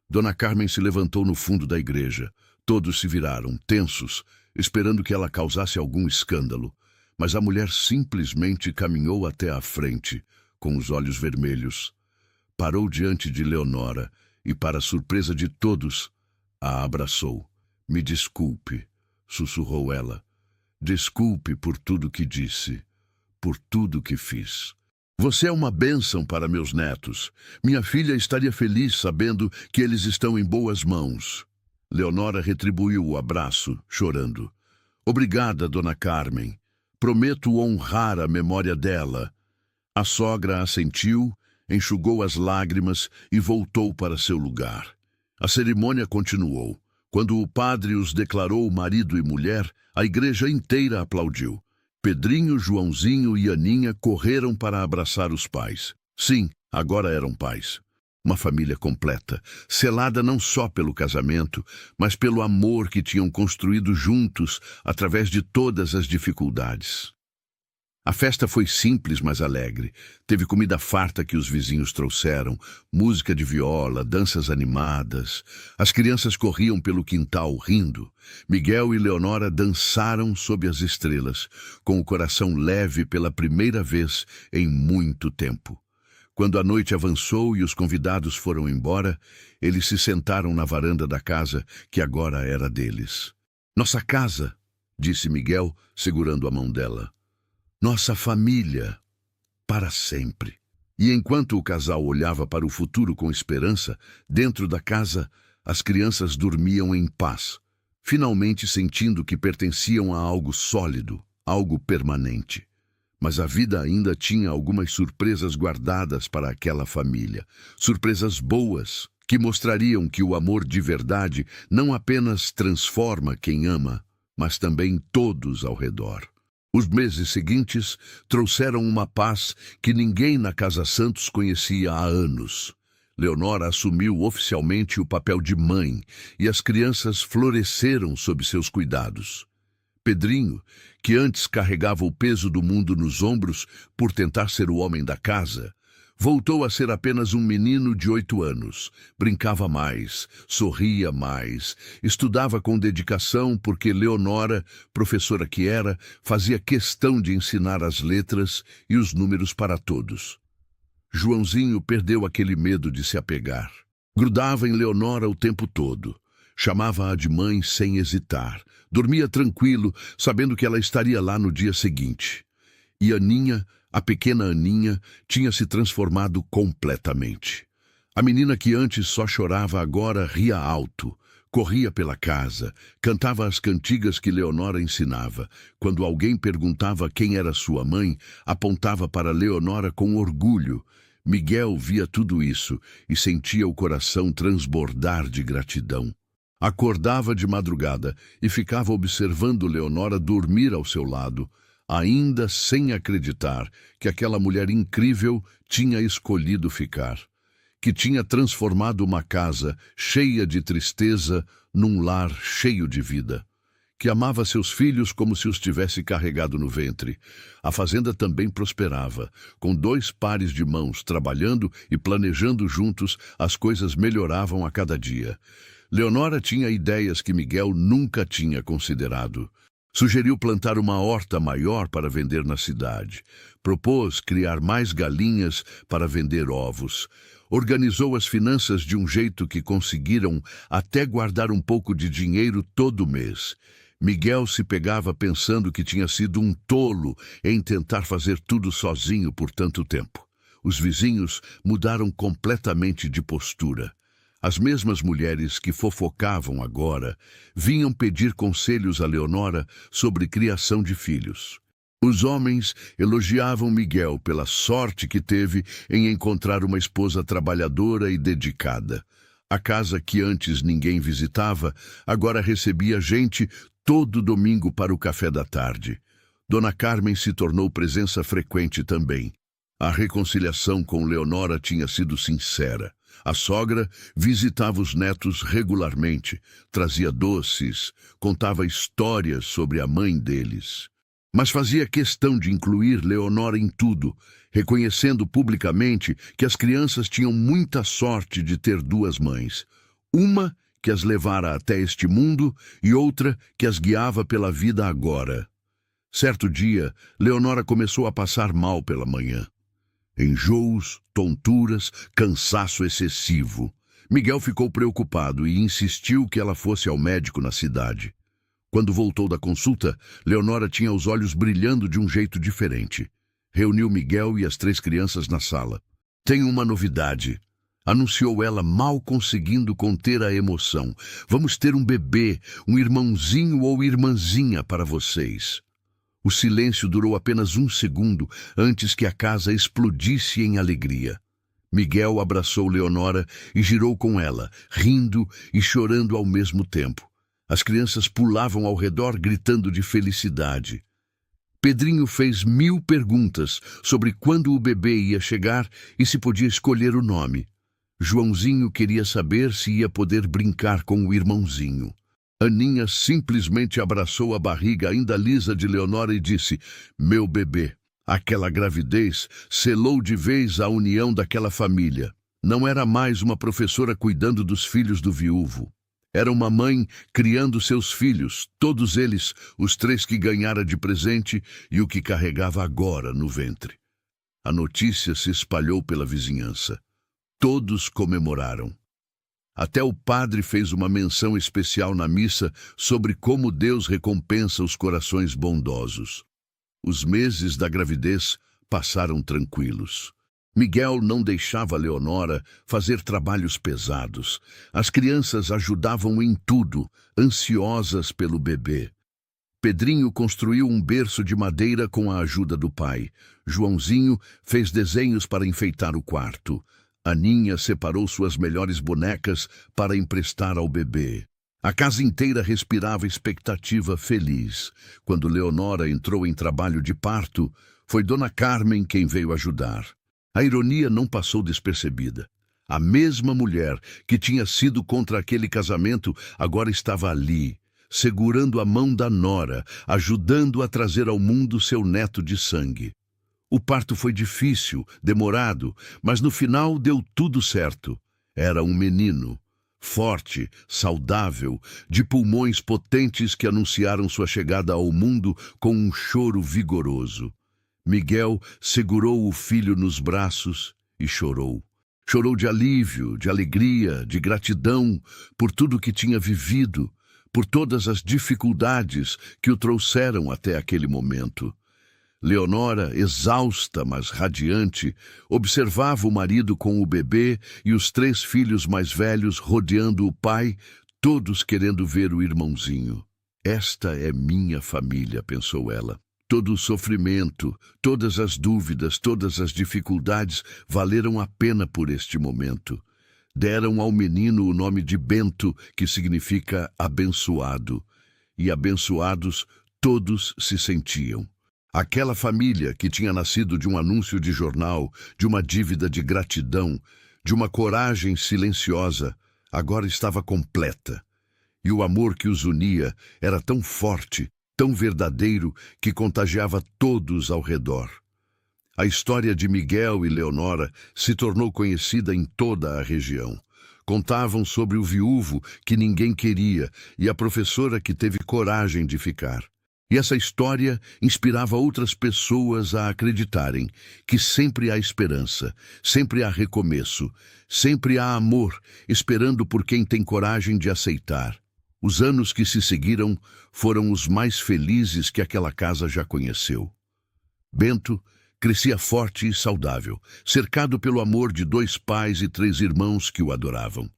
Dona Carmen se levantou no fundo da igreja. Todos se viraram, tensos, esperando que ela causasse algum escândalo. Mas a mulher simplesmente caminhou até à frente, com os olhos vermelhos. Parou diante de Leonora e, para a surpresa de todos, a abraçou. Me desculpe, sussurrou ela. Desculpe por tudo que disse, por tudo que fiz. Você é uma bênção para meus netos. Minha filha estaria feliz sabendo que eles estão em boas mãos. Leonora retribuiu o abraço, chorando. Obrigada, Dona Carmen. Prometo honrar a memória dela. A sogra assentiu, enxugou as lágrimas e voltou para seu lugar. A cerimônia continuou. Quando o padre os declarou marido e mulher, a igreja inteira aplaudiu. Pedrinho, Joãozinho e Aninha correram para abraçar os pais. Sim, agora eram pais. Uma família completa, selada não só pelo casamento, mas pelo amor que tinham construído juntos através de todas as dificuldades. A festa foi simples, mas alegre. Teve comida farta que os vizinhos trouxeram, música de viola, danças animadas. As crianças corriam pelo quintal rindo. Miguel e Leonora dançaram sob as estrelas, com o coração leve pela primeira vez em muito tempo. Quando a noite avançou e os convidados foram embora, eles se sentaram na varanda da casa, que agora era deles. Nossa casa, disse Miguel, segurando a mão dela. Nossa família, para sempre. E enquanto o casal olhava para o futuro com esperança, dentro da casa, as crianças dormiam em paz, finalmente sentindo que pertenciam a algo sólido, algo permanente. Mas a vida ainda tinha algumas surpresas guardadas para aquela família. Surpresas boas, que mostrariam que o amor de verdade não apenas transforma quem ama, mas também todos ao redor. Os meses seguintes trouxeram uma paz que ninguém na Casa Santos conhecia há anos. Leonora assumiu oficialmente o papel de mãe e as crianças floresceram sob seus cuidados. Pedrinho, que antes carregava o peso do mundo nos ombros por tentar ser o homem da casa, voltou a ser apenas um menino de 8 anos. Brincava mais, sorria mais, estudava com dedicação porque Leonora, professora que era, fazia questão de ensinar as letras e os números para todos. Joãozinho perdeu aquele medo de se apegar. Grudava em Leonora o tempo todo. Chamava-a de mãe sem hesitar. Dormia tranquilo, sabendo que ela estaria lá no dia seguinte. E Aninha, a pequena Aninha, tinha se transformado completamente. A menina que antes só chorava agora ria alto, corria pela casa, cantava as cantigas que Leonora ensinava. Quando alguém perguntava quem era sua mãe, apontava para Leonora com orgulho. Miguel via tudo isso e sentia o coração transbordar de gratidão. Acordava de madrugada e ficava observando Leonora dormir ao seu lado, ainda sem acreditar que aquela mulher incrível tinha escolhido ficar, que tinha transformado uma casa cheia de tristeza num lar cheio de vida, que amava seus filhos como se os tivesse carregado no ventre. A fazenda também prosperava. Com 2 pares de mãos trabalhando e planejando juntos, as coisas melhoravam a cada dia. Leonora tinha ideias que Miguel nunca tinha considerado. Sugeriu plantar uma horta maior para vender na cidade. Propôs criar mais galinhas para vender ovos. Organizou as finanças de um jeito que conseguiram até guardar um pouco de dinheiro todo mês. Miguel se pegava pensando que tinha sido um tolo em tentar fazer tudo sozinho por tanto tempo. Os vizinhos mudaram completamente de postura. As mesmas mulheres que fofocavam agora vinham pedir conselhos a Leonora sobre criação de filhos. Os homens elogiavam Miguel pela sorte que teve em encontrar uma esposa trabalhadora e dedicada. A casa que antes ninguém visitava, agora recebia gente todo domingo para o café da tarde. Dona Carmen se tornou presença frequente também. A reconciliação com Leonora tinha sido sincera. A sogra visitava os netos regularmente, trazia doces, contava histórias sobre a mãe deles. Mas fazia questão de incluir Leonora em tudo, reconhecendo publicamente que as crianças tinham muita sorte de ter 2 mães. Uma que as levara até este mundo e outra que as guiava pela vida agora. Certo dia, Leonora começou a passar mal pela manhã. Enjoos, tonturas, cansaço excessivo. Miguel ficou preocupado e insistiu que ela fosse ao médico na cidade. Quando voltou da consulta, Leonora tinha os olhos brilhando de um jeito diferente. Reuniu Miguel e as 3 crianças na sala. "Tenho uma novidade", anunciou ela, mal conseguindo conter a emoção. "Vamos ter um bebê, um irmãozinho ou irmãzinha para vocês." O silêncio durou apenas 1 segundo antes que a casa explodisse em alegria. Miguel abraçou Leonora e girou com ela, rindo e chorando ao mesmo tempo. As crianças pulavam ao redor gritando de felicidade. Pedrinho fez 1000 perguntas sobre quando o bebê ia chegar e se podia escolher o nome. Joãozinho queria saber se ia poder brincar com o irmãozinho. Aninha simplesmente abraçou a barriga ainda lisa de Leonora e disse: "Meu bebê." Aquela gravidez selou de vez a união daquela família. Não era mais uma professora cuidando dos filhos do viúvo. Era uma mãe criando seus filhos, todos eles, os 3 que ganhara de presente e o que carregava agora no ventre. A notícia se espalhou pela vizinhança. Todos comemoraram. Até o padre fez uma menção especial na missa sobre como Deus recompensa os corações bondosos. Os meses da gravidez passaram tranquilos. Miguel não deixava Leonora fazer trabalhos pesados. As crianças ajudavam em tudo, ansiosas pelo bebê. Pedrinho construiu um berço de madeira com a ajuda do pai. Joãozinho fez desenhos para enfeitar o quarto. Aninha separou suas melhores bonecas para emprestar ao bebê. A casa inteira respirava expectativa feliz. Quando Leonora entrou em trabalho de parto, foi Dona Carmen quem veio ajudar. A ironia não passou despercebida. A mesma mulher que tinha sido contra aquele casamento agora estava ali, segurando a mão da nora, ajudando a trazer ao mundo seu neto de sangue. O parto foi difícil, demorado, mas no final deu tudo certo. Era um menino, forte, saudável, de pulmões potentes que anunciaram sua chegada ao mundo com um choro vigoroso. Miguel segurou o filho nos braços e chorou. Chorou de alívio, de alegria, de gratidão por tudo que tinha vivido, por todas as dificuldades que o trouxeram até aquele momento. Leonora, exausta, mas radiante, observava o marido com o bebê e os 3 filhos mais velhos rodeando o pai, todos querendo ver o irmãozinho. "Esta é minha família", pensou ela. Todo o sofrimento, todas as dúvidas, todas as dificuldades valeram a pena por este momento. Deram ao menino o nome de Bento, que significa abençoado. E abençoados todos se sentiam. Aquela família que tinha nascido de um anúncio de jornal, de uma dívida de gratidão, de uma coragem silenciosa, agora estava completa. E o amor que os unia era tão forte, tão verdadeiro, que contagiava todos ao redor. A história de Miguel e Leonora se tornou conhecida em toda a região. Contavam sobre o viúvo que ninguém queria e a professora que teve coragem de ficar. E essa história inspirava outras pessoas a acreditarem que sempre há esperança, sempre há recomeço, sempre há amor, esperando por quem tem coragem de aceitar. Os anos que se seguiram foram os mais felizes que aquela casa já conheceu. Bento crescia forte e saudável, cercado pelo amor de 2 pais e 3 irmãos que o adoravam.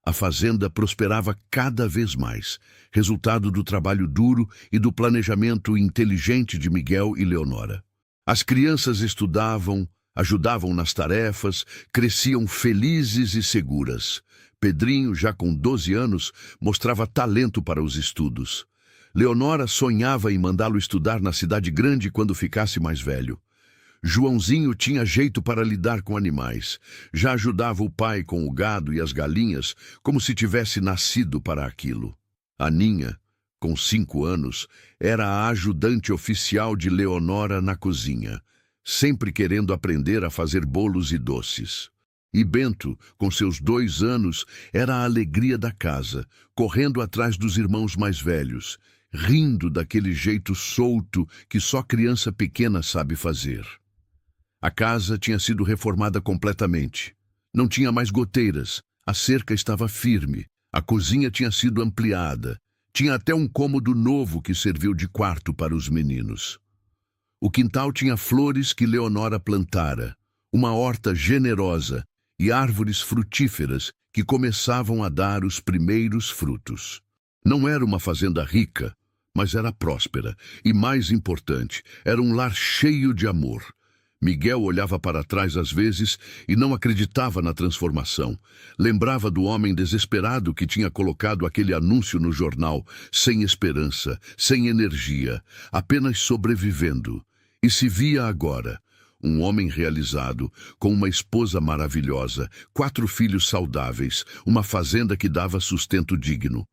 A fazenda prosperava cada vez mais, resultado do trabalho duro e do planejamento inteligente de Miguel e Leonora. As crianças estudavam, ajudavam nas tarefas, cresciam felizes e seguras. Pedrinho, já com 12 anos, mostrava talento para os estudos. Leonora sonhava em mandá-lo estudar na cidade grande quando ficasse mais velho. Joãozinho tinha jeito para lidar com animais. Já ajudava o pai com o gado e as galinhas, como se tivesse nascido para aquilo. Aninha, com 5 anos, era a ajudante oficial de Leonora na cozinha, sempre querendo aprender a fazer bolos e doces. E Bento, com seus 2 anos, era a alegria da casa, correndo atrás dos irmãos mais velhos, rindo daquele jeito solto que só criança pequena sabe fazer. A casa tinha sido reformada completamente. Não tinha mais goteiras, a cerca estava firme, a cozinha tinha sido ampliada, tinha até um cômodo novo que serviu de quarto para os meninos. O quintal tinha flores que Leonora plantara, uma horta generosa e árvores frutíferas que começavam a dar os primeiros frutos. Não era uma fazenda rica, mas era próspera e, mais importante, era um lar cheio de amor. Miguel olhava para trás às vezes e não acreditava na transformação. Lembrava do homem desesperado que tinha colocado aquele anúncio no jornal, sem esperança, sem energia, apenas sobrevivendo. E se via agora, um homem realizado, com uma esposa maravilhosa, 4 filhos saudáveis, uma fazenda que dava sustento digno.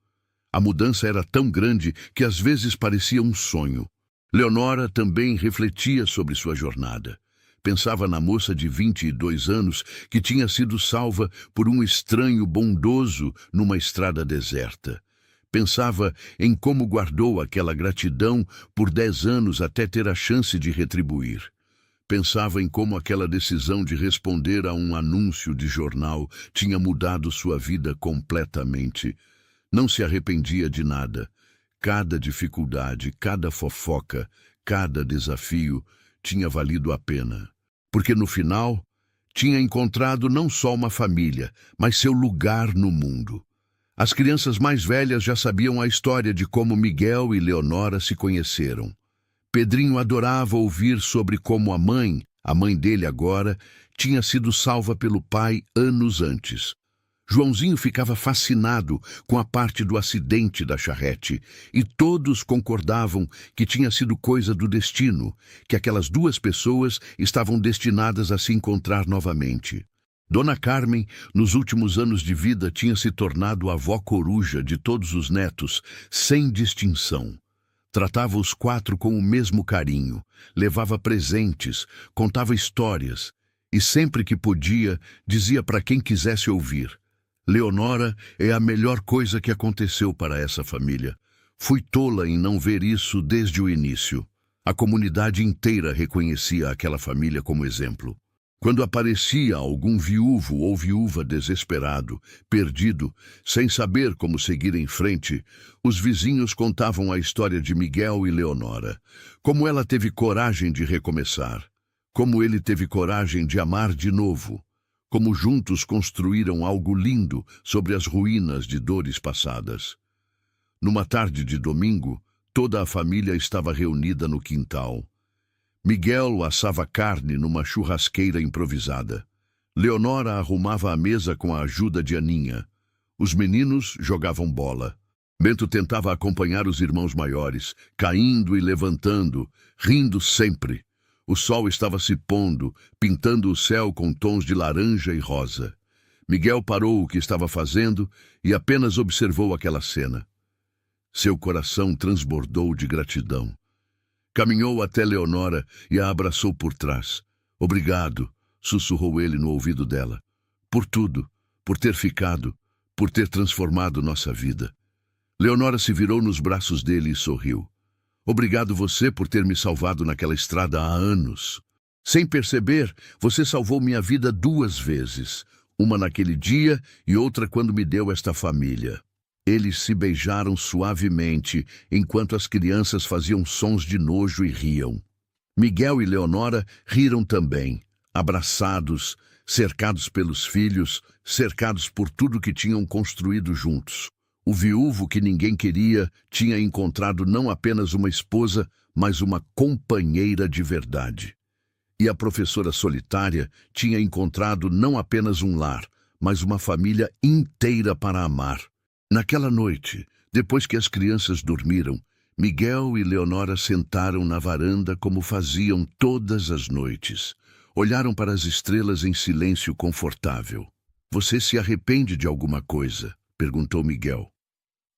A mudança era tão grande que às vezes parecia um sonho. Leonora também refletia sobre sua jornada. Pensava na moça de 22 anos que tinha sido salva por um estranho bondoso numa estrada deserta. Pensava em como guardou aquela gratidão por 10 anos até ter a chance de retribuir. Pensava em como aquela decisão de responder a um anúncio de jornal tinha mudado sua vida completamente. Não se arrependia de nada. Cada dificuldade, cada fofoca, cada desafio tinha valido a pena. Porque no final, tinha encontrado não só uma família, mas seu lugar no mundo. As crianças mais velhas já sabiam a história de como Miguel e Leonora se conheceram. Pedrinho adorava ouvir sobre como a mãe dele agora, tinha sido salva pelo pai anos antes. Joãozinho ficava fascinado com a parte do acidente da charrete e todos concordavam que tinha sido coisa do destino, que aquelas 2 pessoas estavam destinadas a se encontrar novamente. Dona Carmen, nos últimos anos de vida, tinha se tornado a avó coruja de todos os netos, sem distinção. Tratava os 4 com o mesmo carinho, levava presentes, contava histórias e sempre que podia, dizia para quem quisesse ouvir: Leonora é a melhor coisa que aconteceu para essa família. Fui tola em não ver isso desde o início. A comunidade inteira reconhecia aquela família como exemplo. Quando aparecia algum viúvo ou viúva desesperado, perdido, sem saber como seguir em frente, os vizinhos contavam a história de Miguel e Leonora. Como ela teve coragem de recomeçar. Como ele teve coragem de amar de novo. Como juntos construíram algo lindo sobre as ruínas de dores passadas. Numa tarde de domingo, toda a família estava reunida no quintal. Miguel assava carne numa churrasqueira improvisada. Leonora arrumava a mesa com a ajuda de Aninha. Os meninos jogavam bola. Bento tentava acompanhar os irmãos maiores, caindo e levantando, rindo sempre. O sol estava se pondo, pintando o céu com tons de laranja e rosa. Miguel parou o que estava fazendo e apenas observou aquela cena. Seu coração transbordou de gratidão. Caminhou até Leonora e a abraçou por trás. Obrigado, sussurrou ele no ouvido dela. Por tudo, por ter ficado, por ter transformado nossa vida. Leonora se virou nos braços dele e sorriu. Obrigado você por ter me salvado naquela estrada há anos. Sem perceber, você salvou minha vida 2 vezes. Uma naquele dia e outra quando me deu esta família. Eles se beijaram suavemente, enquanto as crianças faziam sons de nojo e riam. Miguel e Leonora riram também, abraçados, cercados pelos filhos, cercados por tudo que tinham construído juntos. O viúvo que ninguém queria tinha encontrado não apenas uma esposa, mas uma companheira de verdade. E a professora solitária tinha encontrado não apenas um lar, mas uma família inteira para amar. Naquela noite, depois que as crianças dormiram, Miguel e Leonora sentaram na varanda como faziam todas as noites. Olharam para as estrelas em silêncio confortável. Você se arrepende de alguma coisa? Perguntou Miguel.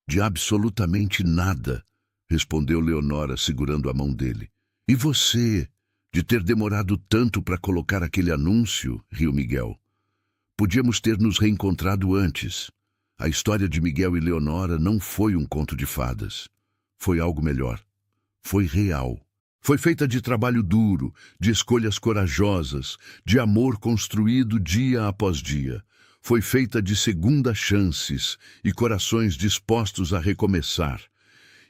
De absolutamente nada, respondeu Leonora segurando a mão dele. E você, de ter demorado tanto para colocar aquele anúncio? Riu Miguel. Podíamos ter nos reencontrado antes. A história de Miguel e Leonora não foi um conto de fadas. Foi algo melhor. Foi real. Foi feita de trabalho duro, de escolhas corajosas, de amor construído dia após dia. Foi feita de segundas chances e corações dispostos a recomeçar.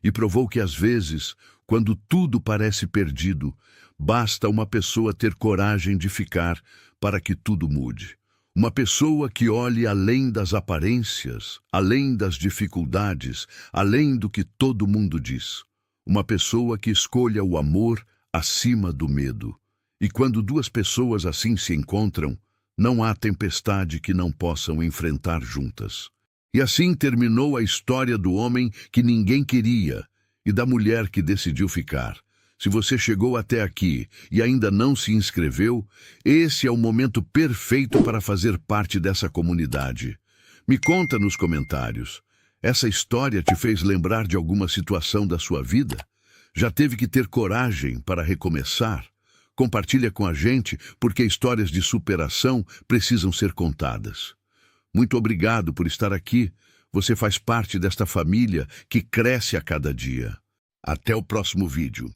E provou que às vezes, quando tudo parece perdido, basta uma pessoa ter coragem de ficar para que tudo mude. Uma pessoa que olhe além das aparências, além das dificuldades, além do que todo mundo diz. Uma pessoa que escolha o amor acima do medo. E quando 2 pessoas assim se encontram, não há tempestade que não possam enfrentar juntas. E assim terminou a história do homem que ninguém queria e da mulher que decidiu ficar. Se você chegou até aqui e ainda não se inscreveu, esse é o momento perfeito para fazer parte dessa comunidade. Me conta nos comentários. Essa história te fez lembrar de alguma situação da sua vida? Já teve que ter coragem para recomeçar? Compartilha com a gente, porque histórias de superação precisam ser contadas. Muito obrigado por estar aqui. Você faz parte desta família que cresce a cada dia. Até o próximo vídeo.